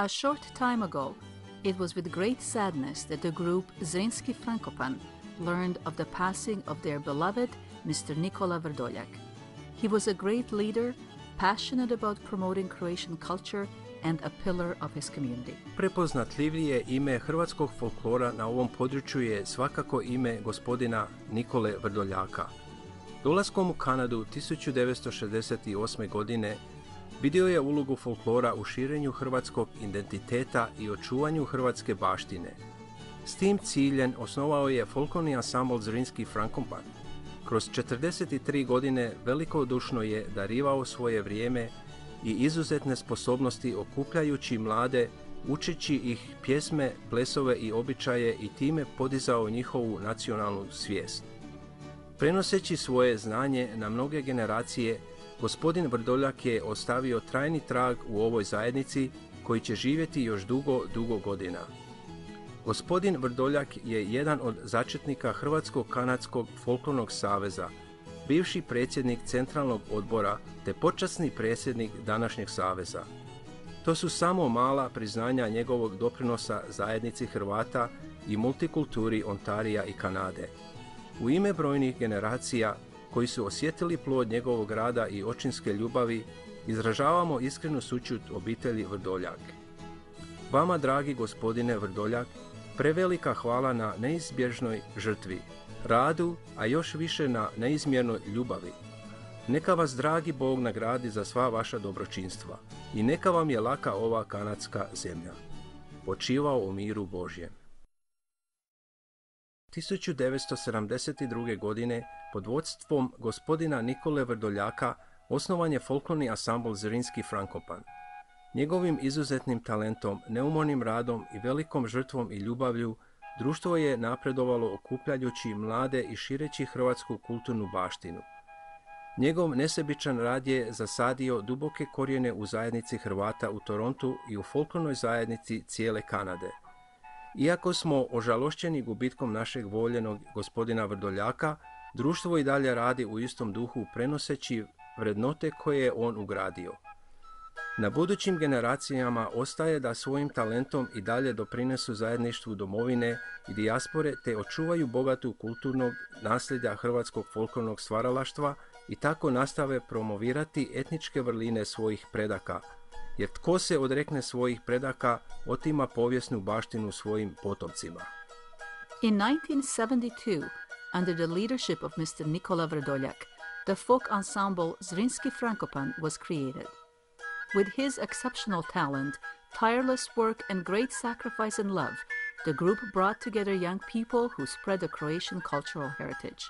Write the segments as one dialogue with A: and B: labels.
A: A short time ago, it was with great sadness that the group Zrinski Frankopan learned of the passing of their beloved Mr. Nikola Vrdoljak. He was a great leader, passionate about promoting Croatian culture and a pillar of his community.
B: Prepoznatljivije ime hrvatskog folklora na ovom području je svakako ime gospodina Nikole Vrdoljaka. Dolaskom u Kanadu 1968. godine vidio je ulogu folklora u širenju hrvatskog identiteta i očuvanju hrvatske baštine. S tim ciljem osnovao je folklorni ansambl Zrinski Frankopan. Kroz 43 godine velikodušno je darivao svoje vrijeme i izuzetne sposobnosti okupljajući mlade, učeći ih pjesme, plesove i običaje i time podizao njihovu nacionalnu svijest. Prenoseći svoje znanje na mnoge generacije, gospodin Vrdoljak je ostavio trajni trag u ovoj zajednici koji će živjeti još dugo godina. Gospodin Vrdoljak je jedan od začetnika Hrvatsko-kanadskog folklornog saveza, bivši predsjednik centralnog odbora te počasni predsjednik današnjeg saveza. To su samo mala priznanja njegovog doprinosa zajednici Hrvata i multikulturi Ontarija i Kanade. U ime brojnih generacija koji su osjetili plod njegovog rada i očinske ljubavi, izražavamo iskrenu sućut obitelji Vrdoljak. Vama, dragi gospodine Vrdoljak, prevelika hvala na neizbježnoj žrtvi, radu, a još više na neizmjernoj ljubavi. Neka vas dragi Bog nagradi za sva vaša dobročinstva i neka vam je laka ova kanadska zemlja. Počivao u miru Božjem. 1972. godine pod vodstvom gospodina Nikole Vrdoljaka osnovan je folklorni ansambl Zrinski Frankopan. Njegovim izuzetnim talentom, neumornim radom i velikom žrtvom i ljubavlju društvo je napredovalo okupljajući mlade i šireći hrvatsku kulturnu baštinu. Njegov nesebičan rad je zasadio duboke korijene u zajednici Hrvata u Torontu i u folklornoj zajednici cijele Kanade. Iako smo ožalošćeni gubitkom našeg voljenog gospodina Vrdoljaka, društvo i dalje radi u istom duhu prenoseći vrednote koje je on ugradio. Na budućim generacijama ostaje da svojim talentom i dalje doprinesu zajedništvu domovine i dijaspore te očuvaju bogatu kulturnog nasljeđa hrvatskog folklornog stvaralaštva i tako nastave promovirati etničke vrline svojih predaka, jer tko se odrekne svojih predaka, otima povijesnu baštinu svojim potomcima.
A: In 1972, under the leadership of Mr. Nikola Vrdoljak, the folk ensemble Zrinski Frankopan was created. With his exceptional talent, tireless work, and great sacrifice and love, the group brought together young people who spread the Croatian cultural heritage.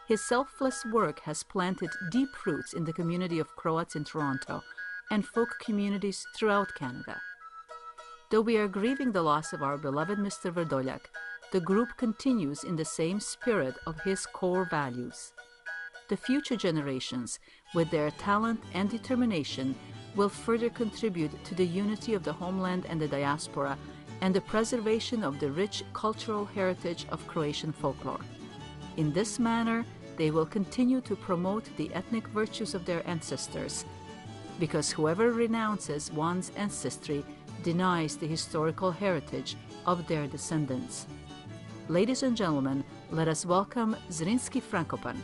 A: His selfless work has planted deep roots in the community of Croats in Toronto and folk communities throughout Canada. Though we are grieving the loss of our beloved Mr. Vrdoljak, the group continues in the same spirit of his core values. The future generations, with their talent and determination, will further contribute to the unity of the homeland and the diaspora and the preservation of the rich cultural heritage of Croatian folklore. In this manner, they will continue to promote the ethnic virtues of their ancestors, because whoever renounces one's ancestry denies the historical heritage of their descendants. Ladies and gentlemen, let us welcome Zrinski Frankopan.